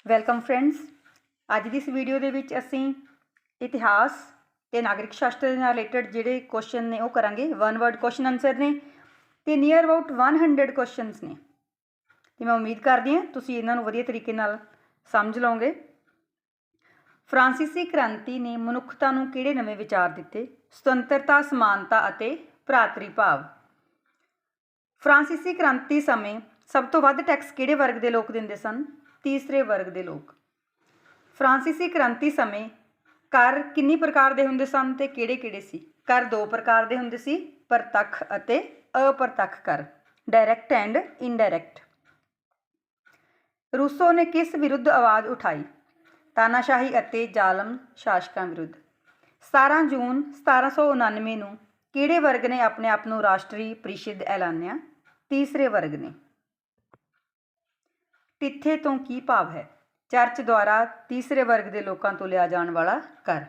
Welcome friends. ਅੱਜ ਦੀ ਇਸ video ਦੇ ਵਿੱਚ ਅਸੀਂ ਇਤਿਹਾਸ ਤੇ ਨਾਗਰਿਕ ਸ਼ਾਸਤਰ ਦੇ ਨਾਲ ਰਿਲੇਟਡ ਜਿਹੜੇ ਕੁਐਸਚਨ ਨੇ ਉਹ ਕਰਾਂਗੇ। ਵਨ ਵਰਡ ਕੁਐਸਚਨ ਆਨਸਰ ਨੇ ਤੇ ਨੀਅਰ ਅਬਾਊਟ 100 ਕੁਐਸਚਨਸ ਨੇ ਤੇ ਮੈਂ ਉਮੀਦ ਕਰਦੀ ਹਾਂ ਤੁਸੀਂ ਇਹਨਾਂ ਨੂੰ ਵਧੀਆ ਤਰੀਕੇ ਨਾਲ ਸਮਝ ਲਓਗੇ। ਫਰਾਂਸੀਸੀ ਕ੍ਰਾਂਤੀ ਨੇ ਮਨੁੱਖਤਾ ਨੂੰ ਕਿਹੜੇ ਨਵੇਂ ਵਿਚਾਰ ਦਿੱਤੇ? ਸੁਤੰਤਰਤਾ, ਸਮਾਨਤਾ ਅਤੇ ਭਰਾਤਰੀ ਭਾਵ। ਫਰਾਂਸੀਸੀ ਕ੍ਰਾਂਤੀ ਸਮੇਂ ਸਭ ਤੋਂ ਵੱਧ ਟੈਕਸ ਕਿਹੜੇ ਵਰਗ ਦੇ ਲੋਕ ਦਿੰਦੇ ਸਨ? ਤੀਸਰੇ ਵਰਗ ਦੇ ਲੋਕ। ਫਰਾਂਸੀਸੀ ਕ੍ਰਾਂਤੀ ਸਮੇਂ ਕਰ ਕਿੰਨੀ ਪ੍ਰਕਾਰ ਦੇ ਹੁੰਦੇ ਸਨ ਤੇ ਕਿਹੜੇ ਕਿਹੜੇ ਸੀ? ਕਰ ਦੋ ਪ੍ਰਕਾਰ ਦੇ ਹੁੰਦੇ ਸੀ, ਪ੍ਰਤੱਖ ਅਤੇ ਅਪ੍ਰਤੱਖ ਕਰ, ਡਾਇਰੈਕਟ ਐਂਡ ਇਨਡਾਇਰੈਕਟ। ਰੂਸੋ ਨੇ ਕਿਸ ਵਿਰੁੱਧ ਆਵਾਜ਼ ਉਠਾਈ? ਤਾਨਾਸ਼ਾਹੀ ਅਤੇ ਜ਼ਾਲਮ ਸ਼ਾਸਕਾਂ ਵਿਰੁੱਧ। 17 ਜੂਨ 1799 ਨੂੰ ਕਿਹੜੇ ਵਰਗ ਨੇ ਆਪਣੇ ਆਪ ਨੂੰ ਰਾਸ਼ਟਰੀ ਪ੍ਰੀਸ਼ਦ ਐਲਾਨਿਆ? ਤੀਸਰੇ ਵਰਗ ਨੇ। ਟਿੱਥੇ ਤੋਂ ਕੀ ਭਾਵ ਹੈ? ਚਰਚ ਦੁਆਰਾ ਤੀਸਰੇ ਵਰਗ ਦੇ ਲੋਕਾਂ ਤੋਂ ਲਿਆ ਜਾਣ ਵਾਲਾ ਕਰ।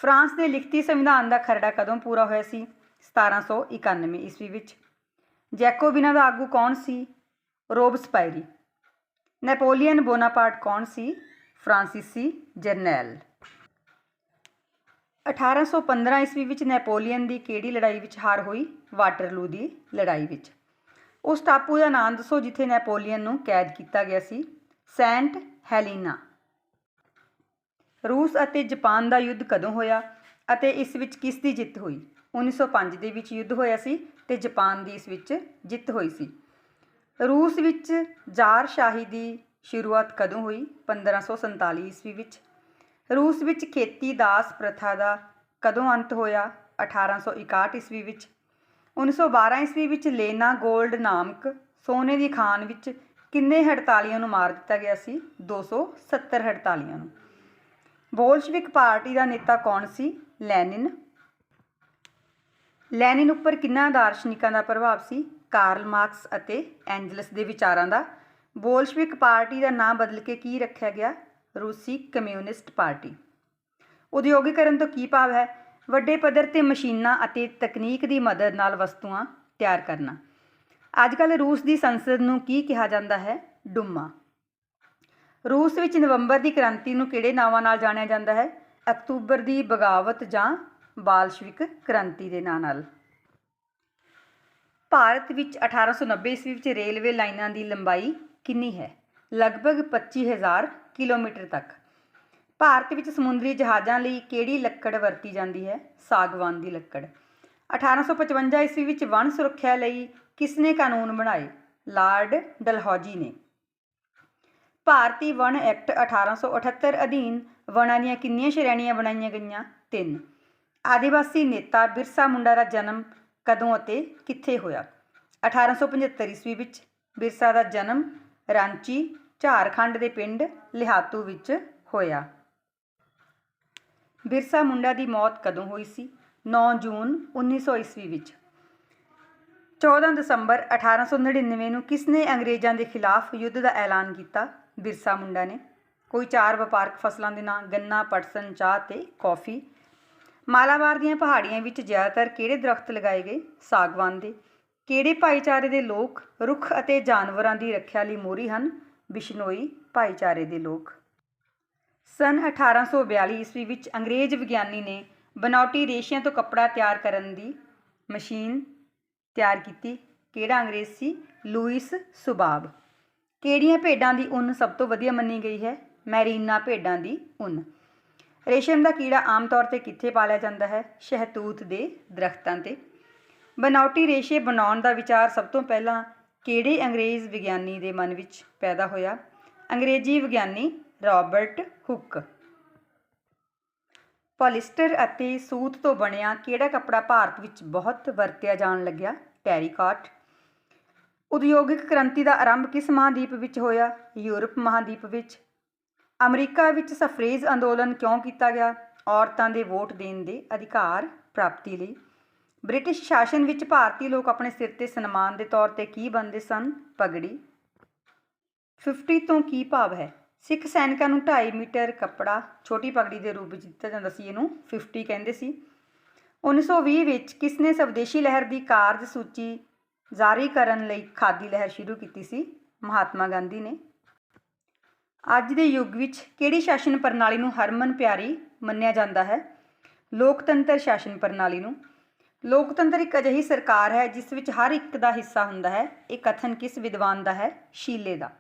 ਫਰਾਂਸ ਦੇ ਲਿਖਤੀ ਸੰਵਿਧਾਨ ਦਾ ਖਰੜਾ ਕਦੋਂ ਪੂਰਾ ਹੋਇਆ ਸੀ? 1791 ਈਸਵੀ ਵਿੱਚ। ਜੈਕੋਬਿਨਾਂ ਦਾ ਆਗੂ ਕੌਣ ਸੀ? ਰੋਬਸਪਾਇਰੀ। ਨੈਪੋਲੀਅਨ ਬੋਨਾਪਾਰਟ ਕੌਣ ਸੀ? ਫਰਾਂਸੀਸੀ ਜਰਨੈਲ। 1815 ਈਸਵੀ ਵਿੱਚ ਨੈਪੋਲੀਅਨ ਦੀ ਕਿਹੜੀ ਲੜਾਈ ਵਿੱਚ ਹਾਰ ਹੋਈ? ਵਾਟਰਲੂ ਦੀ ਲੜਾਈ ਵਿੱਚ। ਉਸ ਟਾਪੂ ਦਾ ਨਾਮ ਦੱਸੋ ਜਿੱਥੇ ਨੈਪੋਲੀਅਨ ਨੂੰ ਕੈਦ ਕੀਤਾ ਗਿਆ ਸੀ? ਸੈਂਟ ਹੈਲੀਨਾ। ਰੂਸ ਅਤੇ ਜਾਪਾਨ ਦਾ ਯੁੱਧ ਕਦੋਂ ਹੋਇਆ ਅਤੇ ਇਸ ਵਿੱਚ ਕਿਸ ਦੀ ਜਿੱਤ ਹੋਈ? 1905 ਦੇ ਵਿੱਚ ਯੁੱਧ ਹੋਇਆ ਸੀ ਤੇ ਜਾਪਾਨ ਦੀ ਇਸ ਵਿੱਚ ਜਿੱਤ ਹੋਈ ਸੀ। ਰੂਸ ਵਿੱਚ ਜ਼ਾਰਸ਼ਾਹੀ ਦੀ ਸ਼ੁਰੂਆਤ ਕਦੋਂ ਹੋਈ? 1547 ਈਸਵੀ ਵਿੱਚ। ਰੂਸ ਵਿੱਚ ਖੇਤੀ ਦਾਸ ਪ੍ਰਥਾ ਦਾ ਕਦੋਂ ਅੰਤ ਹੋਇਆ? 1861 ਈਸਵੀ ਵਿੱਚ। 1912 ਈਸਵੀ ਵਿੱਚ ਲੇਨਾ ਗੋਲਡ ਨਾਮਕ ਸੋਨੇ ਦੀ ਖਾਨ ਵਿੱਚ ਕਿੰਨੇ ਹੜਤਾਲੀਆਂ ਨੂੰ ਮਾਰ ਦਿੱਤਾ ਗਿਆ ਸੀ? 270 ਹੜਤਾਲੀਆਂ ਨੂੰ। ਬੋਲਸ਼ਵਿਕ ਪਾਰਟੀ ਦਾ ਨੇਤਾ ਕੌਣ ਸੀ? ਲੈਨਿਨ। ਲੈਨਿਨ ਉੱਪਰ ਕਿੰਨਾਂ ਦਾਰਸ਼ਨਿਕਾਂ ਦਾ ਪ੍ਰਭਾਵ ਸੀ? ਕਾਰਲ ਮਾਰਕਸ ਅਤੇ ਐਂਜਲਸ ਦੇ ਵਿਚਾਰਾਂ ਦਾ। ਬੋਲਸ਼ਵਿਕ ਪਾਰਟੀ ਦਾ ਨਾਮ ਬਦਲ ਕੇ ਕੀ ਰੱਖਿਆ ਗਿਆ? ਰੂਸੀ ਕਮਿਊਨਿਸਟ ਪਾਰਟੀ। ਉਦਯੋਗੀਕਰਨ ਤੋਂ ਕੀ ਭਾਵ ਹੈ? ਵੱਡੇ ਪੱਧਰ 'ਤੇ ਮਸ਼ੀਨਾਂ ਅਤੇ ਤਕਨੀਕ ਦੀ ਮਦਦ ਨਾਲ ਵਸਤੂਆਂ ਤਿਆਰ ਕਰਨਾ। ਅੱਜ ਕੱਲ੍ਹ ਰੂਸ ਦੀ ਸੰਸਦ ਨੂੰ ਕੀ ਕਿਹਾ ਜਾਂਦਾ ਹੈ? ਡੂਮਾ। ਰੂਸ ਵਿੱਚ ਨਵੰਬਰ ਦੀ ਕ੍ਰਾਂਤੀ ਨੂੰ ਕਿਹੜੇ ਨਾਵਾਂ ਨਾਲ ਜਾਣਿਆ ਜਾਂਦਾ ਹੈ? ਅਕਤੂਬਰ ਦੀ ਬਗਾਵਤ ਜਾਂ ਬਾਲਸ਼ਵਿਕ ਕ੍ਰਾਂਤੀ ਦੇ ਨਾਂ ਨਾਲ। ਭਾਰਤ ਵਿੱਚ 1890 ਈਸਵੀ ਵਿੱਚ ਰੇਲਵੇ ਲਾਈਨਾਂ ਦੀ ਲੰਬਾਈ ਕਿੰਨੀ ਹੈ? ਲਗਭਗ 25,000 ਕਿਲੋਮੀਟਰ ਤੱਕ। ਭਾਰਤ ਵਿੱਚ ਸਮੁੰਦਰੀ ਜਹਾਜ਼ਾਂ ਲਈ ਕਿਹੜੀ ਲੱਕੜ ਵਰਤੀ ਜਾਂਦੀ ਹੈ? ਸਾਗਵਾਨ ਦੀ ਲੱਕੜ। 1855 ਈਸਵੀ ਵਿੱਚ ਵਣ ਸੁਰੱਖਿਆ ਲਈ ਕਿਸ ਨੇ ਕਾਨੂੰਨ ਬਣਾਏ? ਲਾਰਡ ਡਲਹੌਜੀ ਨੇ। ਭਾਰਤੀ ਵਣ ਐਕਟ 1878 ਅਧੀਨ ਵਣਾਂ ਦੀਆਂ ਕਿੰਨੀਆਂ ਸ਼੍ਰੇਣੀਆਂ ਬਣਾਈਆਂ ਗਈਆਂ? 3। ਆਦਿਵਾਸੀ ਨੇਤਾ ਬਿਰਸਾ ਮੁੰਡਾ ਦਾ ਜਨਮ ਕਦੋਂ ਅਤੇ ਕਿੱਥੇ ਹੋਇਆ? 1875 ਈਸਵੀ ਵਿੱਚ। ਬਿਰਸਾ ਦਾ ਜਨਮ ਰਾਂਚੀ, ਝਾਰਖੰਡ ਦੇ ਪਿੰਡ ਲਿਹਾਤੂ ਵਿੱਚ ਹੋਇਆ। ਬਿਰਸਾ ਮੁੰਡਾ ਦੀ ਮੌਤ ਕਦੋਂ ਹੋਈ ਸੀ? 9 ਜੂਨ 1900 ਈਸਵੀ ਵਿੱਚ। 14 ਦਸੰਬਰ 1899 ਨੂੰ ਕਿਸ ਨੇ ਅੰਗਰੇਜ਼ਾਂ ਦੇ ਖਿਲਾਫ ਯੁੱਧ ਦਾ ਐਲਾਨ ਕੀਤਾ? ਬਿਰਸਾ ਮੁੰਡਾ ਨੇ। ਕੋਈ 4 ਵਪਾਰਕ ਫਸਲਾਂ ਦੇ ਨਾਂ? ਗੰਨਾ, ਪਟਸਨ, ਚਾਹ ਤੇ ਕੌਫੀ। ਮਾਲਾਬਾਰ ਦੀਆਂ ਪਹਾੜੀਆਂ ਵਿੱਚ ਜ਼ਿਆਦਾਤਰ ਕਿਹੜੇ ਦਰਖਤ ਲਗਾਏ ਗਏ? ਸਾਗਵਾਨ ਦੇ। ਕਿਹੜੇ ਭਾਈਚਾਰੇ ਦੇ ਲੋਕ ਰੁੱਖ ਅਤੇ ਜਾਨਵਰਾਂ ਦੀ ਰੱਖਿਆ ਲਈ ਮੋਹਰੀ ਹਨ? ਬਿਸ਼ਨੋਈ ਭਾਈਚਾਰੇ ਦੇ ਲੋਕ। ਸੰਨ 1842 ਈਸਵੀ ਵਿੱਚ ਅੰਗਰੇਜ਼ ਵਿਗਿਆਨੀ ਨੇ ਬਨਾਵਟੀ ਰੇਸ਼ਿਆਂ ਤੋਂ ਕੱਪੜਾ ਤਿਆਰ ਕਰਨ ਦੀ ਮਸ਼ੀਨ ਤਿਆਰ ਕੀਤੀ। ਕਿਹੜਾ ਅੰਗਰੇਜ਼ ਸੀ? ਲੂਇਸ ਸੁਬਾਬ। ਕਿਹੜੀਆਂ ਭੇਡਾਂ ਦੀ ਉੱਨ ਸਭ ਤੋਂ ਵਧੀਆ ਮੰਨੀ ਗਈ ਹੈ? ਮੈਰੀਨਾ ਭੇਡਾਂ ਦੀ ਉੱਨ। ਰੇਸ਼ਮ ਦਾ ਕੀੜਾ ਆਮ ਤੌਰ 'ਤੇ ਕਿੱਥੇ ਪਾਲਿਆ ਜਾਂਦਾ ਹੈ? ਸ਼ਹਿਤੂਤ ਦੇ ਦਰਖਤਾਂ 'ਤੇ। ਬਨਾਵਟੀ ਰੇਸ਼ੇ ਬਣਾਉਣ ਦਾ ਵਿਚਾਰ ਸਭ ਤੋਂ ਪਹਿਲਾਂ ਕਿਹੜੇ ਅੰਗਰੇਜ਼ ਵਿਗਿਆਨੀ ਦੇ ਮਨ ਵਿੱਚ ਪੈਦਾ ਹੋਇਆ? ਅੰਗਰੇਜ਼ੀ ਵਿਗਿਆਨੀ ਰਾਬਰਟ ਹੁੱਕ। ਪੋਲਿਸਟਰ ਅਤੇ ਸੂਤ ਤੋਂ ਬਣਿਆ ਕਿਹੜਾ ਕੱਪੜਾ ਭਾਰਤ ਵਿੱਚ ਬਹੁਤ ਵਰਤਿਆ ਜਾਣ ਲੱਗਿਆ? ਟੈਰੀਕਾਟ। ਉਦਯੋਗਿਕ ਕ੍ਰਾਂਤੀ ਦਾ ਆਰੰਭ ਕਿਸ ਮਹਾਂਦੀਪ ਵਿੱਚ ਹੋਇਆ? ਯੂਰਪ ਮਹਾਂਦੀਪ ਵਿੱਚ। ਅਮਰੀਕਾ ਵਿੱਚ ਸਫਰੇਜ ਅੰਦੋਲਨ ਕਿਉਂ ਕੀਤਾ ਗਿਆ? ਔਰਤਾਂ ਦੇ ਵੋਟ ਦੇਣ ਦੇ ਅਧਿਕਾਰ ਪ੍ਰਾਪਤੀ ਲਈ। ਬ੍ਰਿਟਿਸ਼ ਸ਼ਾਸਨ ਵਿੱਚ ਭਾਰਤੀ ਲੋਕ ਆਪਣੇ ਸਿਰ 'ਤੇ ਸਨਮਾਨ ਦੇ ਤੌਰ 'ਤੇ ਕੀ ਬੰਨ੍ਹਦੇ ਸਨ? ਪਗੜੀ। 50 ਤੋਂ ਕੀ ਭਾਵ ਹੈ? ਸਿੱਖ ਸੈਨਿਕਾਂ ਨੂੰ 2.5 ਮੀਟਰ ਕੱਪੜਾ ਛੋਟੀ ਪਗੜੀ ਦੇ ਰੂਪ ਵਿੱਚ ਦਿੱਤਾ ਜਾਂਦਾ ਸੀ, ਇਹਨੂੰ 50 ਕਹਿੰਦੇ ਸੀ। 1920 ਵਿੱਚ ਕਿਸ ਨੇ ਸਵਦੇਸ਼ੀ ਲਹਿਰ ਦੀ ਕਾਰਜ ਸੂਚੀ ਜਾਰੀ ਕਰਨ ਲਈ ਖਾਦੀ ਲਹਿਰ ਸ਼ੁਰੂ ਕੀਤੀ ਸੀ? ਮਹਾਤਮਾ ਗਾਂਧੀ ਨੇ। ਅੱਜ ਦੇ ਯੁੱਗ ਵਿੱਚ ਕਿਹੜੀ ਸ਼ਾਸਨ ਪ੍ਰਣਾਲੀ ਨੂੰ ਹਰਮਨ ਪਿਆਰੀ ਮੰਨਿਆ ਜਾਂਦਾ ਹੈ? ਲੋਕਤੰਤਰ ਸ਼ਾਸਨ ਪ੍ਰਣਾਲੀ ਨੂੰ। ਲੋਕਤੰਤਰ ਇੱਕ ਅਜਿਹੀ ਸਰਕਾਰ ਹੈ ਜਿਸ ਵਿੱਚ ਹਰ ਇੱਕ ਦਾ ਹਿੱਸਾ ਹੁੰਦਾ ਹੈ। ਇਹ ਕਥਨ ਕਿਸ ਵਿਦਵਾਨ ਦਾ ਹੈ? ਸ਼ੀਲੇ ਦਾ।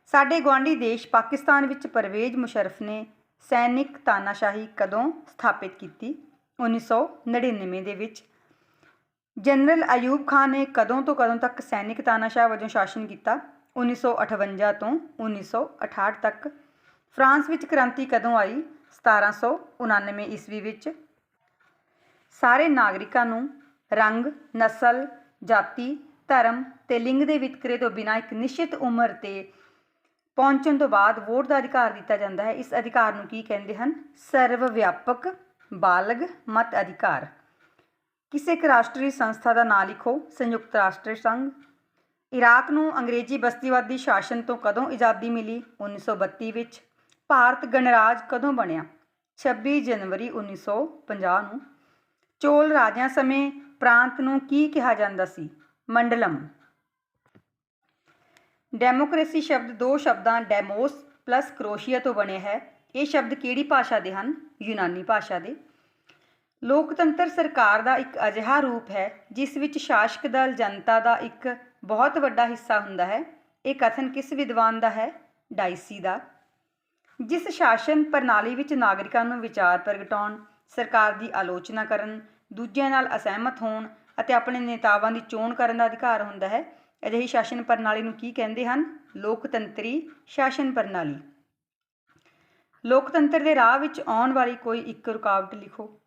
ਸਾਡੇ ਗੁਆਂਢੀ ਦੇਸ਼ ਪਾਕਿਸਤਾਨ ਵਿੱਚ ਪਰਵੇਜ਼ ਮੁਸ਼ਰਫ ਨੇ ਸੈਨਿਕ ਤਾਨਾਸ਼ਾਹੀ ਕਦੋਂ ਸਥਾਪਿਤ ਕੀਤੀ? 1999 ਦੇ ਵਿੱਚ। ਜਨਰਲ ਅਯੂਬ ਖਾਨ ਨੇ ਕਦੋਂ ਤੋਂ ਕਦੋਂ ਤੱਕ ਸੈਨਿਕ ਤਾਨਾਸ਼ਾਹ ਵਜੋਂ ਸ਼ਾਸਨ ਕੀਤਾ? 1958 ਤੋਂ 1968 ਤੱਕ। ਫਰਾਂਸ ਵਿੱਚ ਕ੍ਰਾਂਤੀ ਕਦੋਂ ਆਈ? 1799 ਈਸਵੀ ਵਿੱਚ। ਸਾਰੇ ਨਾਗਰਿਕਾਂ ਨੂੰ ਰੰਗ, ਨਸਲ, ਜਾਤੀ, ਧਰਮ ਤੇ ਲਿੰਗ ਦੇ ਵਿਤਕਰੇ ਤੋਂ ਬਿਨਾਂ ਇੱਕ ਨਿਸ਼ਚਿਤ ਉਮਰ 'ਤੇ ਪਹੁੰਚਣ ਤੋਂ ਬਾਅਦ ਵੋਟ ਦਾ ਅਧਿਕਾਰ ਦਿੱਤਾ ਜਾਂਦਾ ਹੈ। ਇਸ ਅਧਿਕਾਰ ਨੂੰ ਕੀ ਕਹਿੰਦੇ ਹਨ? ਸਰਵ ਵਿਆਪਕ ਬਾਲਗ ਮਤ ਅਧਿਕਾਰ। ਕਿਸੇ ਇੱਕ ਰਾਸ਼ਟਰੀ ਸੰਸਥਾ ਦਾ ਨਾਂ ਲਿਖੋ। ਸੰਯੁਕਤ ਰਾਸ਼ਟਰ ਸੰਘ। ਇਰਾਕ ਨੂੰ ਅੰਗਰੇਜ਼ੀ ਬਸਤੀਵਾਦੀ ਸ਼ਾਸਨ ਤੋਂ ਕਦੋਂ ਆਜ਼ਾਦੀ ਮਿਲੀ? 1932 ਵਿੱਚ। ਭਾਰਤ ਗਣਰਾਜ ਕਦੋਂ ਬਣਿਆ? 26 ਜਨਵਰੀ 1950 ਨੂੰ। ਚੋਲ ਰਾਜਿਆਂ ਸਮੇਂ ਪ੍ਰਾਂਤ ਨੂੰ ਕੀ ਕਿਹਾ ਜਾਂਦਾ ਸੀ? ਮੰਡਲਮ। ਡੈਮੋਕ੍ਰੇਸੀ ਸ਼ਬਦ ਦੋ ਸ਼ਬਦਾਂ ਡੈਮੋਸ ਪਲਸ ਕ੍ਰੋਸ਼ੀਆ ਤੋਂ ਬਣਿਆ ਹੈ। ਇਹ ਸ਼ਬਦ ਕਿਹੜੀ ਭਾਸ਼ਾ ਦੇ ਹਨ? ਯੂਨਾਨੀ ਭਾਸ਼ਾ ਦੇ। ਲੋਕਤੰਤਰ ਸਰਕਾਰ ਦਾ ਇੱਕ ਅਜਿਹਾ ਰੂਪ ਹੈ ਜਿਸ ਵਿੱਚ ਸ਼ਾਸਕ ਦਲ ਜਨਤਾ ਦਾ ਇੱਕ ਬਹੁਤ ਵੱਡਾ ਹਿੱਸਾ ਹੁੰਦਾ ਹੈ। ਇਹ ਕਥਨ ਕਿਸ ਵਿਦਵਾਨ ਦਾ ਹੈ? ਡਾਇਸੀ ਦਾ। ਜਿਸ ਸ਼ਾਸਨ ਪ੍ਰਣਾਲੀ ਵਿੱਚ ਨਾਗਰਿਕਾਂ ਨੂੰ ਵਿਚਾਰ ਪ੍ਰਗਟਾਉਣ, ਸਰਕਾਰ ਦੀ ਆਲੋਚਨਾ ਕਰਨ, ਦੂਜਿਆਂ ਨਾਲ ਅਸਹਿਮਤ ਹੋਣ ਅਤੇ ਆਪਣੇ ਨੇਤਾਵਾਂ ਦੀ ਚੋਣ ਕਰਨ ਦਾ ਅਧਿਕਾਰ ਹੁੰਦਾ ਹੈ, ਅਜਿਹੀ ਸ਼ਾਸਨ ਪ੍ਰਣਾਲੀ ਨੂੰ ਕੀ ਕਹਿੰਦੇ ਹਨ? ਲੋਕਤੰਤਰੀ ਸ਼ਾਸਨ ਪ੍ਰਣਾਲੀ। ਲੋਕਤੰਤਰ ਦੇ ਰਾਹ ਵਿੱਚ ਆਉਣ ਵਾਲੀ ਕੋਈ ਇੱਕ ਰੁਕਾਵਟ ਲਿਖੋ।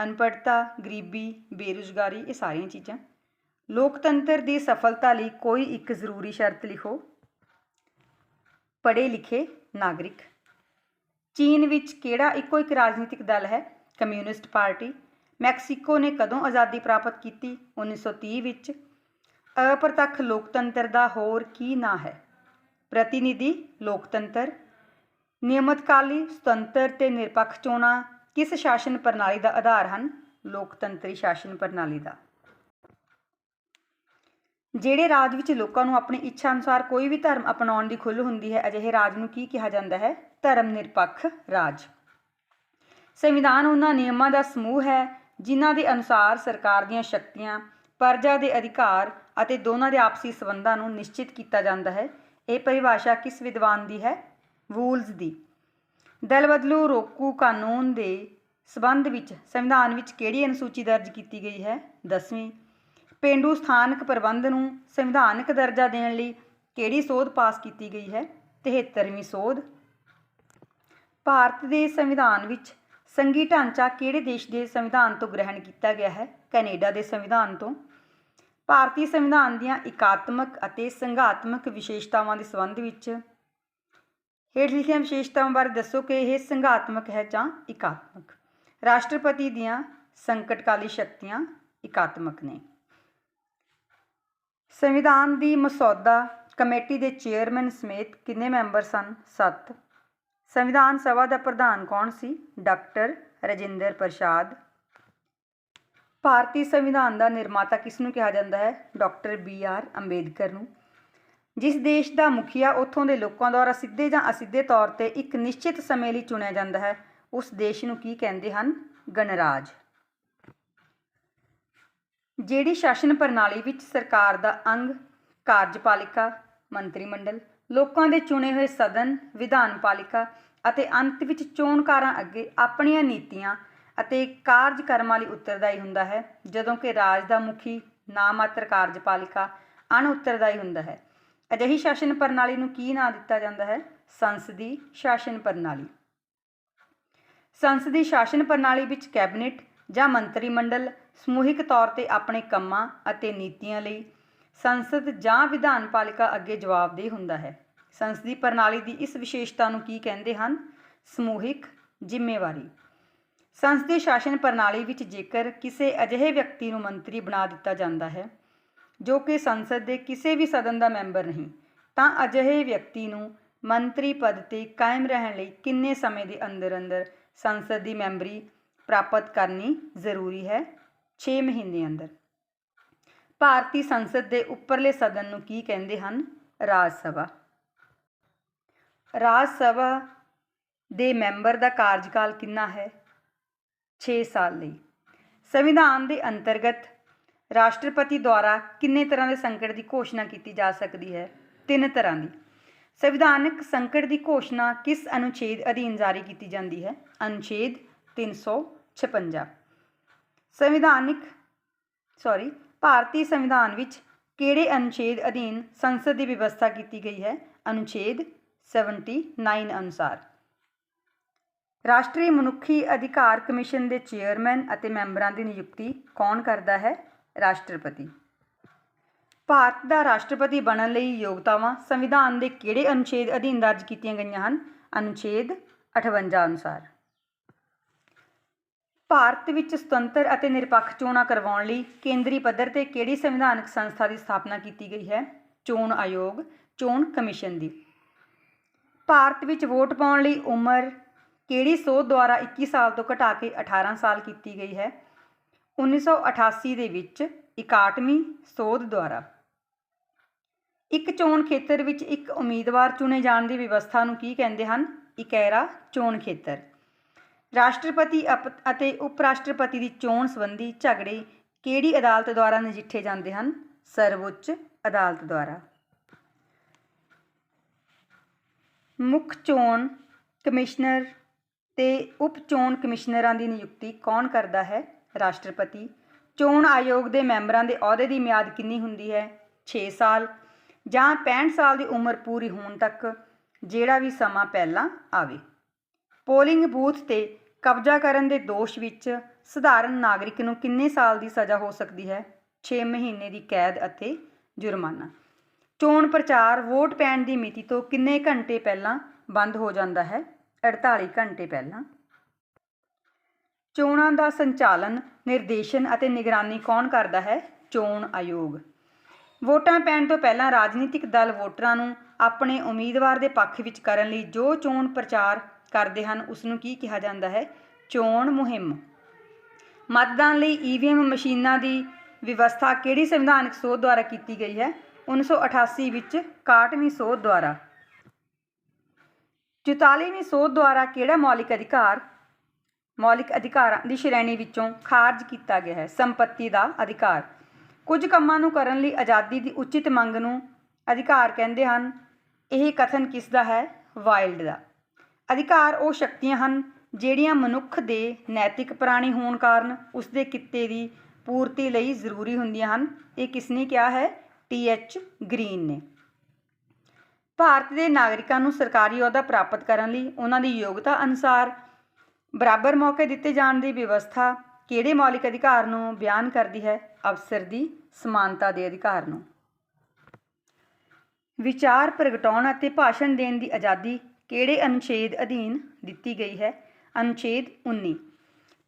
ਅਨਪੜ੍ਹਤਾ, ਗਰੀਬੀ, ਬੇਰੁਜ਼ਗਾਰੀ, ਇਹ ਸਾਰੀਆਂ ਚੀਜ਼ਾਂ। ਲੋਕਤੰਤਰ ਦੀ ਸਫਲਤਾ ਲਈ ਕੋਈ ਇੱਕ ਜ਼ਰੂਰੀ ਸ਼ਰਤ ਲਿਖੋ। ਪੜ੍ਹੇ ਲਿਖੇ ਨਾਗਰਿਕ। ਚੀਨ ਵਿੱਚ ਕਿਹੜਾ ਇੱਕੋ ਇੱਕ ਰਾਜਨੀਤਿਕ ਦਲ ਹੈ? Communist party. ਮੈਕਸੀਕੋ ਨੇ ਕਦੋਂ ਆਜ਼ਾਦੀ ਪ੍ਰਾਪਤ ਕੀਤੀ? 1930 ਵਿੱਚ। ਅਪ੍ਰਤੱਖ ਲੋਕਤੰਤਰ ਦਾ ਹੋਰ ਕੀ ਨਾਂ ਹੈ? ਪ੍ਰਤੀਨਿਧੀ ਲੋਕਤੰਤਰ। ਨਿਯਮਤਕਾਲੀ, ਸੁਤੰਤਰ ਤੇ ਨਿਰਪੱਖ ਚੋਣਾਂ ਕਿਸ ਸ਼ਾਸਨ ਪ੍ਰਣਾਲੀ ਦਾ ਆਧਾਰ ਹਨ? ਲੋਕਤੰਤਰੀ ਸ਼ਾਸਨ ਪ੍ਰਣਾਲੀ ਦਾ। ਜਿਹੜੇ ਰਾਜ ਵਿੱਚ ਲੋਕਾਂ ਨੂੰ ਆਪਣੀ ਇੱਛਾ ਅਨੁਸਾਰ ਕੋਈ ਵੀ ਧਰਮ ਅਪਣਾਉਣ ਦੀ ਖੁੱਲ੍ਹ ਹੁੰਦੀ ਹੈ, ਅਜਿਹੇ ਰਾਜ ਨੂੰ ਕੀ ਕਿਹਾ ਜਾਂਦਾ ਹੈ? ਧਰਮ ਨਿਰਪੱਖ ਰਾਜ। ਸੰਵਿਧਾਨ ਉਹਨਾਂ ਨਿਯਮਾਂ ਦਾ ਸਮੂਹ ਹੈ ਜਿਨ੍ਹਾਂ ਦੇ ਅਨੁਸਾਰ ਸਰਕਾਰ ਦੀਆਂ ਸ਼ਕਤੀਆਂ, ਪ੍ਰਜਾ ਦੇ ਅਧਿਕਾਰ ਅਤੇ ਦੋਨਾਂ ਦੇ ਆਪਸੀ ਸੰਬੰਧਾਂ ਨੂੰ ਨਿਸ਼ਚਿਤ ਕੀਤਾ ਜਾਂਦਾ ਹੈ। ਇਹ ਪਰਿਭਾਸ਼ਾ ਕਿਸ ਵਿਦਵਾਨ ਦੀ ਹੈ? ਵੂਲਜ਼ ਦੀ। ਦਲ ਬਦਲੂ ਰੋਕੂ ਕਾਨੂੰਨ ਦੇ ਸਬੰਧ ਵਿੱਚ ਸੰਵਿਧਾਨ ਵਿੱਚ ਕਿਹੜੀ ਅਨੁਸੂਚੀ ਦਰਜ ਕੀਤੀ ਗਈ ਹੈ? 10ਵੀਂ। ਪੇਂਡੂ ਸਥਾਨਕ ਪ੍ਰਬੰਧ ਨੂੰ ਸੰਵਿਧਾਨਕ ਦਰਜਾ ਦੇਣ ਲਈ ਕਿਹੜੀ ਸੋਧ ਪਾਸ ਕੀਤੀ ਗਈ ਹੈ? 73ਵੀਂ ਸੋਧ। ਭਾਰਤ ਦੇ ਸੰਵਿਧਾਨ ਵਿੱਚ ਸੰਘੀ ਢਾਂਚਾ ਕਿਹੜੇ ਦੇਸ਼ ਦੇ ਸੰਵਿਧਾਨ ਤੋਂ ਗ੍ਰਹਿਣ ਕੀਤਾ ਗਿਆ ਹੈ? ਕੈਨੇਡਾ ਦੇ ਸੰਵਿਧਾਨ ਤੋਂ। ਭਾਰਤੀ ਸੰਵਿਧਾਨ ਦੀਆਂ ਇਕਾਤਮਕ ਅਤੇ ਸੰਘਾਤਮਕ ਵਿਸ਼ੇਸ਼ਤਾਵਾਂ ਦੇ ਸੰਬੰਧ ਵਿੱਚ ਹੇਠ ਲਿਖੀਆਂ ਵਿਸ਼ੇਸ਼ਤਾਵਾਂ ਬਾਰੇ ਦੱਸੋ ਕਿ ਇਹ ਸੰਘਾਤਮਕ ਹੈ ਜਾਂ ਇਕਾਤਮਕ। ਰਾਸ਼ਟਰਪਤੀ ਦੀਆਂ ਸੰਕਟਕਾਲੀ ਸ਼ਕਤੀਆਂ ਇਕਾਤਮਕ ਨੇ। ਸੰਵਿਧਾਨ ਦੀ ਮਸੌਦਾ ਕਮੇਟੀ ਦੇ ਚੇਅਰਮੈਨ ਸਮੇਤ ਕਿੰਨੇ ਮੈਂਬਰ ਸਨ? 7। ਸੰਵਿਧਾਨ ਸਭਾ ਦਾ ਪ੍ਰਧਾਨ ਕੌਣ ਸੀ? ਡਾਕਟਰ ਰਾਜਿੰਦਰ ਪ੍ਰਸਾਦ। ਭਾਰਤੀ ਸੰਵਿਧਾਨ ਦਾ ਨਿਰਮਾਤਾ ਕਿਸ ਨੂੰ ਕਿਹਾ ਜਾਂਦਾ ਹੈ? ਡਾਕਟਰ BR ਅੰਬੇਦਕਰ ਨੂੰ। ਜਿਸ ਦੇਸ਼ ਦਾ ਮੁਖੀਆ ਉੱਥੋਂ ਦੇ ਲੋਕਾਂ ਦੁਆਰਾ ਸਿੱਧੇ ਜਾਂ ਅਸਿੱਧੇ ਤੌਰ 'ਤੇ ਇੱਕ ਨਿਸ਼ਚਿਤ ਸਮੇਂ ਲਈ ਚੁਣਿਆ ਜਾਂਦਾ ਹੈ, ਉਸ ਦੇਸ਼ ਨੂੰ ਕੀ ਕਹਿੰਦੇ ਹਨ? ਗਣਰਾਜ। ਜਿਹੜੀ ਸ਼ਾਸਨ ਪ੍ਰਣਾਲੀ ਵਿੱਚ ਸਰਕਾਰ ਦਾ ਅੰਗ ਕਾਰਜਪਾਲਿਕਾ, ਮੰਤਰੀ ਮੰਡਲ, ਲੋਕਾਂ ਦੇ ਚੁਣੇ ਹੋਏ ਸਦਨ, ਵਿਧਾਨਪਾਲਿਕਾ ਅਤੇ ਅੰਤ ਵਿੱਚ ਚੋਣਕਾਰਾਂ ਅੱਗੇ ਆਪਣੀਆਂ ਨੀਤੀਆਂ ਅਤੇ ਕਾਰਜਕਰਮਾਂ ਲਈ ਉੱਤਰਦਾਈ ਹੁੰਦਾ ਹੈ, ਜਦੋਂ ਕਿ ਰਾਜ ਦਾ ਮੁਖੀ ਨਾਮਾਤਰ ਕਾਰਜਪਾਲਿਕਾ ਅਣਉੱਤਰਦਾਈ ਹੁੰਦਾ ਹੈ। ਅਜਿਹੀ ਸ਼ਾਸਨ ਪ੍ਰਣਾਲੀ ਨੂੰ ਕੀ ਨਾਂ ਦਿੱਤਾ ਜਾਂਦਾ ਹੈ? ਸੰਸਦੀ ਸ਼ਾਸਨ ਪ੍ਰਣਾਲੀ। ਸੰਸਦੀ ਸ਼ਾਸਨ ਪ੍ਰਣਾਲੀ ਵਿੱਚ ਕੈਬਨਿਟ ਜਾਂ ਮੰਤਰੀ ਮੰਡਲ ਸਮੂਹਿਕ ਤੌਰ 'ਤੇ ਆਪਣੇ ਕੰਮਾਂ ਅਤੇ ਨੀਤੀਆਂ ਲਈ ਸੰਸਦ ਜਾਂ ਵਿਧਾਨਪਾਲਿਕਾ ਅੱਗੇ ਜਵਾਬਦੇਹ ਹੁੰਦਾ ਹੈ। ਸੰਸਦੀ ਪ੍ਰਣਾਲੀ ਦੀ ਇਸ ਵਿਸ਼ੇਸ਼ਤਾ ਨੂੰ ਕੀ ਕਹਿੰਦੇ ਹਨ? ਸਮੂਹਿਕ ਜ਼ਿੰਮੇਵਾਰੀ। ਸੰਸਦੀ ਸ਼ਾਸਨ ਪ੍ਰਣਾਲੀ ਵਿੱਚ ਜੇਕਰ ਕਿਸੇ ਅਜਿਹੇ ਵਿਅਕਤੀ ਨੂੰ ਮੰਤਰੀ ਬਣਾ ਦਿੱਤਾ ਜਾਂਦਾ ਹੈ ਜੋ ਕਿ ਸੰਸਦ ਦੇ ਕਿਸੇ ਵੀ ਸਦਨ ਦਾ ਮੈਂਬਰ ਨਹੀਂ, ਤਾਂ ਅਜਿਹੇ ਵਿਅਕਤੀ ਨੂੰ ਮੰਤਰੀ ਪਦ 'ਤੇ ਕਾਇਮ ਰਹਿਣ ਲਈ ਕਿੰਨੇ ਸਮੇਂ ਦੇ ਅੰਦਰ ਅੰਦਰ ਸੰਸਦ ਦੀ ਮੈਂਬਰੀ ਪ੍ਰਾਪਤ ਕਰਨੀ ਜ਼ਰੂਰੀ ਹੈ? 6 ਮਹੀਨੇ ਅੰਦਰ। ਭਾਰਤੀ ਸੰਸਦ ਦੇ ਉੱਪਰਲੇ ਸਦਨ ਨੂੰ ਕੀ ਕਹਿੰਦੇ ਹਨ? ਰਾਜ ਸਭਾ। ਰਾਜ ਸਭਾ ਦੇ ਮੈਂਬਰ ਦਾ ਕਾਰਜਕਾਲ ਕਿੰਨਾ ਹੈ? 6 ਸਾਲ ਲਈ। ਸੰਵਿਧਾਨ ਦੇ ਅੰਤਰਗਤ ਰਾਸ਼ਟਰਪਤੀ ਦੁਆਰਾ ਕਿੰਨੇ ਤਰ੍ਹਾਂ ਦੇ ਸੰਕਟ ਦੀ ਘੋਸ਼ਣਾ ਕੀਤੀ ਜਾ ਸਕਦੀ ਹੈ? 3 ਤਰ੍ਹਾਂ ਦੀ। ਸੰਵਿਧਾਨਕ ਸੰਕਟ ਦੀ ਘੋਸ਼ਣਾ ਕਿਸ ਅਨੁਛੇਦ ਅਧੀਨ ਜਾਰੀ ਕੀਤੀ ਜਾਂਦੀ ਹੈ? ਅਨੁਛੇਦ 356। ਭਾਰਤੀ ਸੰਵਿਧਾਨ ਵਿੱਚ ਕਿਹੜੇ ਅਨੁਛੇਦ ਅਧੀਨ ਸੰਸਦ ਦੀ ਵਿਵਸਥਾ ਕੀਤੀ ਗਈ ਹੈ? ਅਨੁਛੇਦ 79 ਅਨੁਸਾਰ। ਰਾਸ਼ਟਰੀ ਮਨੁੱਖੀ ਅਧਿਕਾਰ ਕਮਿਸ਼ਨ ਦੇ ਚੇਅਰਮੈਨ ਅਤੇ ਮੈਂਬਰਾਂ ਦੀ ਨਿਯੁਕਤੀ ਕੌਣ ਕਰਦਾ ਹੈ? ਰਾਸ਼ਟਰਪਤੀ। ਭਾਰਤ ਦਾ ਰਾਸ਼ਟਰਪਤੀ ਬਣਨ ਲਈ ਯੋਗਤਾਵਾਂ ਸੰਵਿਧਾਨ ਦੇ ਕਿਹੜੇ ਅਨੁਛੇਦ ਅਧੀਨ ਦਰਜ ਕੀਤੀਆਂ ਗਈਆਂ ਹਨ? ਅਨੁਛੇਦ 58 ਅਨੁਸਾਰ। ਭਾਰਤ ਵਿੱਚ ਸੁਤੰਤਰ ਅਤੇ ਨਿਰਪੱਖ ਚੋਣਾਂ ਕਰਵਾਉਣ ਲਈ ਕੇਂਦਰੀ ਪੱਧਰ 'ਤੇ ਕਿਹੜੀ ਸੰਵਿਧਾਨਕ ਸੰਸਥਾ ਦੀ ਸਥਾਪਨਾ ਕੀਤੀ ਗਈ ਹੈ? ਚੋਣ ਆਯੋਗ, ਚੋਣ ਕਮਿਸ਼ਨ ਦੀ। ਭਾਰਤ ਵਿੱਚ ਵੋਟ ਪਾਉਣ ਲਈ ਉਮਰ ਕਿਹੜੀ ਸੋਧ ਦੁਆਰਾ 21 ਸਾਲ ਤੋਂ ਘਟਾ ਕੇ 18 ਸਾਲ ਕੀਤੀ ਗਈ ਹੈ? 1988 ਦੇ ਵਿੱਚ 61ਵੀਂ ਸੋਧ ਦੁਆਰਾ। ਇੱਕ ਚੋਣ ਖੇਤਰ ਵਿੱਚ ਇੱਕ ਉਮੀਦਵਾਰ ਚੁਣੇ ਜਾਣ ਦੀ ਵਿਵਸਥਾ ਨੂੰ ਕੀ ਕਹਿੰਦੇ ਹਨ? ਇਕਹਿਰਾ ਚੋਣ ਖੇਤਰ। ਰਾਸ਼ਟਰਪਤੀ ਅਤੇ ਉਪ ਰਾਸ਼ਟਰਪਤੀ ਦੀ ਚੋਣ ਸੰਬੰਧੀ ਝਗੜੇ ਕਿਹੜੀ ਅਦਾਲਤ ਦੁਆਰਾ ਨਜਿੱਠੇ ਜਾਂਦੇ ਹਨ? ਸਰਵਉੱਚ ਅਦਾਲਤ ਦੁਆਰਾ। ਮੁੱਖ ਚੋਣ ਕਮਿਸ਼ਨਰ ਤੇ ਉਪ ਚੋਣ ਕਮਿਸ਼ਨਰਾਂ ਦੀ ਨਿਯੁਕਤੀ ਕੌਣ ਕਰਦਾ ਹੈ? ਰਾਸ਼ਟਰਪਤੀ। ਚੋਣ ਆਯੋਗ ਦੇ ਮੈਂਬਰਾਂ ਦੇ ਅਹੁਦੇ ਦੀ ਮਿਆਦ ਕਿੰਨੀ ਹੁੰਦੀ ਹੈ? 6 ਸਾਲ ਜਾਂ 65 ਸਾਲ ਦੀ ਉਮਰ ਪੂਰੀ ਹੋਣ ਤੱਕ, ਜਿਹੜਾ ਵੀ ਸਮਾਂ ਪਹਿਲਾਂ ਆਵੇ। ਪੋਲਿੰਗ ਬੂਥ 'ਤੇ ਕਬਜ਼ਾ ਕਰਨ ਦੇ ਦੋਸ਼ ਵਿੱਚ ਸਧਾਰਨ ਨਾਗਰਿਕ ਨੂੰ ਕਿੰਨੇ ਸਾਲ ਦੀ ਸਜ਼ਾ ਹੋ ਸਕਦੀ ਹੈ? 6 ਮਹੀਨੇ ਦੀ ਕੈਦ ਅਤੇ ਜੁਰਮਾਨਾ। ਚੋਣ ਪ੍ਰਚਾਰ ਵੋਟ ਪੈਣ ਦੀ ਮਿਤੀ ਤੋਂ ਕਿੰਨੇ ਘੰਟੇ ਪਹਿਲਾਂ ਬੰਦ ਹੋ ਜਾਂਦਾ ਹੈ? 48 ਘੰਟੇ ਪਹਿਲਾਂ। ਚੋਣਾਂ ਦਾ ਸੰਚਾਲਨ, ਨਿਰਦੇਸ਼ਨ ਅਤੇ ਨਿਗਰਾਨੀ ਕੌਣ ਕਰਦਾ ਹੈ? ਚੋਣ ਆਯੋਗ। ਵੋਟਾਂ ਪੈਣ ਤੋਂ ਪਹਿਲਾਂ ਰਾਜਨੀਤਿਕ ਦਲ ਵੋਟਰਾਂ ਨੂੰ ਆਪਣੇ ਉਮੀਦਵਾਰ ਦੇ ਪੱਖ ਵਿੱਚ ਕਰਨ ਲਈ ਜੋ ਚੋਣ ਪ੍ਰਚਾਰ ਕਰਦੇ ਹਨ ਉਸ ਨੂੰ ਕੀ ਕਿਹਾ ਜਾਂਦਾ ਹੈ? ਚੋਣ ਮੁਹਿੰਮ। ਮਤਦਾਨ ਲਈ EVM ਮਸ਼ੀਨਾਂ ਦੀ ਵਿਵਸਥਾ ਕਿਹੜੀ ਸੰਵਿਧਾਨਕ ਸੋਧ ਦੁਆਰਾ ਕੀਤੀ ਗਈ ਹੈ? 1988 ਵਿੱਚ 61ਵੀਂ ਸੋਧ ਦੁਆਰਾ। 44ਵੀਂ ਸੋਧ ਦੁਆਰਾ ਕਿਹੜਾ ਮੌਲਿਕ ਅਧਿਕਾਰਾਂ ਦੀ ਸ਼੍ਰੇਣੀ ਵਿੱਚੋਂ ਖਾਰਜ ਕੀਤਾ ਗਿਆ ਹੈ? ਸੰਪੱਤੀ ਦਾ ਅਧਿਕਾਰ। ਕੁਝ ਕੰਮਾਂ ਨੂੰ ਕਰਨ ਲਈ ਆਜ਼ਾਦੀ ਦੀ ਉਚਿਤ ਮੰਗ ਨੂੰ ਅਧਿਕਾਰ ਕਹਿੰਦੇ ਹਨ। ਇਹ ਕਥਨ ਕਿਸ ਦਾ ਹੈ? ਵਾਈਲਡ ਦਾ। ਅਧਿਕਾਰ ਉਹ ਸ਼ਕਤੀਆਂ ਹਨ ਜਿਹੜੀਆਂ ਮਨੁੱਖ ਦੇ ਨੈਤਿਕ ਪ੍ਰਾਣੀ ਹੋਣ ਕਾਰਨ ਉਸਦੇ ਕਿੱਤੇ ਦੀ ਪੂਰਤੀ ਲਈ ਜ਼ਰੂਰੀ ਹੁੰਦੀਆਂ ਹਨ। ਇਹ ਕਿਸ ਨੇ ਕਿਹਾ ਹੈ? TH ਗ੍ਰੀਨ ਨੇ। ਭਾਰਤ ਦੇ ਨਾਗਰਿਕਾਂ ਨੂੰ ਸਰਕਾਰੀ ਅਹੁਦਾ ਪ੍ਰਾਪਤ ਕਰਨ ਲਈ ਉਹਨਾਂ ਦੀ ਯੋਗਤਾ ਅਨੁਸਾਰ ਬਰਾਬਰ ਮੌਕੇ ਦਿੱਤੇ ਜਾਣ ਦੀ ਵਿਵਸਥਾ ਕਿਹੜੇ ਮੌਲਿਕ ਅਧਿਕਾਰ ਨੂੰ ਬਿਆਨ ਕਰਦੀ ਹੈ? ਅਵਸਰ ਦੀ ਸਮਾਨਤਾ ਦੇ ਅਧਿਕਾਰ ਨੂੰ। ਵਿਚਾਰ ਪ੍ਰਗਟਾਉਣ ਅਤੇ ਭਾਸ਼ਣ ਦੇਣ ਦੀ ਆਜ਼ਾਦੀ ਕਿਹੜੇ ਅਨੁਛੇਦ ਅਧੀਨ ਦਿੱਤੀ ਗਈ ਹੈ? ਅਨੁਛੇਦ 19।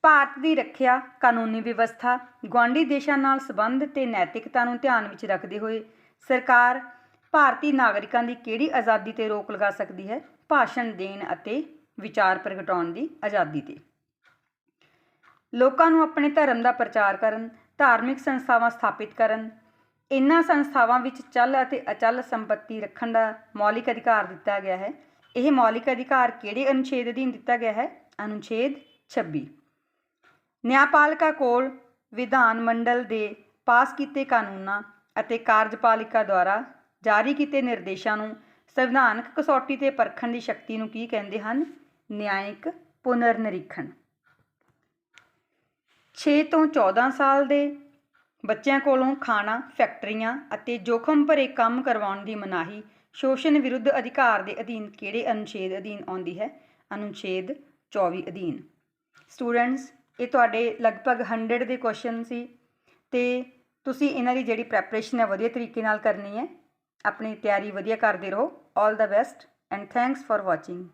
ਭਾਰਤ ਦੀ ਰੱਖਿਆ, ਕਾਨੂੰਨੀ ਵਿਵਸਥਾ, ਗੁਆਂਢੀ ਦੇਸ਼ਾਂ ਨਾਲ ਸੰਬੰਧ ਤੇ ਨੈਤਿਕਤਾ ਨੂੰ ਧਿਆਨ ਵਿੱਚ ਰੱਖਦੇ ਹੋਏ ਸਰਕਾਰ ਭਾਰਤੀ ਨਾਗਰਿਕਾਂ ਦੀ ਕਿਹੜੀ ਆਜ਼ਾਦੀ 'ਤੇ ਰੋਕ ਲਗਾ ਸਕਦੀ ਹੈ? ਭਾਸ਼ਣ ਦੇਣ ਅਤੇ ਵਿਚਾਰ ਪ੍ਰਗਟਾਉਣ ਦੀ ਆਜ਼ਾਦੀ 'ਤੇ। ਲੋਕਾਂ ਨੂੰ ਆਪਣੇ ਧਰਮ ਦਾ ਪ੍ਰਚਾਰ ਕਰਨ, ਧਾਰਮਿਕ ਸੰਸਥਾਵਾਂ ਸਥਾਪਿਤ ਕਰਨ, ਇਹਨਾਂ ਸੰਸਥਾਵਾਂ ਵਿੱਚ ਚੱਲ ਅਤੇ ਅਚਲ ਸੰਪੱਤੀ ਰੱਖਣ ਦਾ ਮੌਲਿਕ ਅਧਿਕਾਰ ਦਿੱਤਾ ਗਿਆ ਹੈ। ਇਹ ਮੌਲਿਕ ਅਧਿਕਾਰ ਕਿਹੜੇ ਅਨੁਛੇਦ ਅਧੀਨ ਦਿੱਤਾ ਗਿਆ ਹੈ? ਅਨੁਛੇਦ 26। ਨਿਆਂਪਾਲਿਕਾ ਕੋਲ ਵਿਧਾਨ ਮੰਡਲ ਦੇ ਪਾਸ ਕੀਤੇ ਕਾਨੂੰਨਾਂ ਅਤੇ ਕਾਰਜਪਾਲਿਕਾ ਦੁਆਰਾ ਜਾਰੀ ਕੀਤੇ ਨਿਰਦੇਸ਼ਾਂ ਨੂੰ ਸੰਵਿਧਾਨਕ ਕਸੌਟੀ 'ਤੇ ਪਰਖਣ ਦੀ ਸ਼ਕਤੀ ਨੂੰ ਕੀ ਕਹਿੰਦੇ ਹਨ? ਨਿਆਇਕ ਪੁਨਰ ਨਿਰੀਖਣ। 6 ਤੋਂ 14 ਸਾਲ ਦੇ ਬੱਚਿਆਂ ਕੋਲੋਂ ਖਾਣਾ, ਫੈਕਟਰੀਆਂ ਅਤੇ ਜੋਖਮ ਭਰੇ ਕੰਮ ਕਰਵਾਉਣ ਦੀ ਮਨਾਹੀ ਸ਼ੋਸ਼ਣ ਵਿਰੁੱਧ ਅਧਿਕਾਰ ਦੇ ਅਧੀਨ ਕਿਹੜੇ ਅਨੁਛੇਦ ਅਧੀਨ ਆਉਂਦੀ ਹੈ? ਅਨੁਛੇਦ 24 ਅਧੀਨ। ਸਟੂਡੈਂਟਸ, ਇਹ ਤੁਹਾਡੇ ਲਗਭਗ 100 ਦੇ ਕੁਐਸਚਨ ਸੀ ਅਤੇ ਤੁਸੀਂ ਇਹਨਾਂ ਦੀ ਜਿਹੜੀ ਪ੍ਰੈਪਰੇਸ਼ਨ ਹੈ ਵਧੀਆ ਤਰੀਕੇ ਨਾਲ ਕਰਨੀ ਹੈ। ਆਪਣੀ ਤਿਆਰੀ ਵਧੀਆ ਕਰਦੇ ਰਹੋ। All the best and thanks for watching.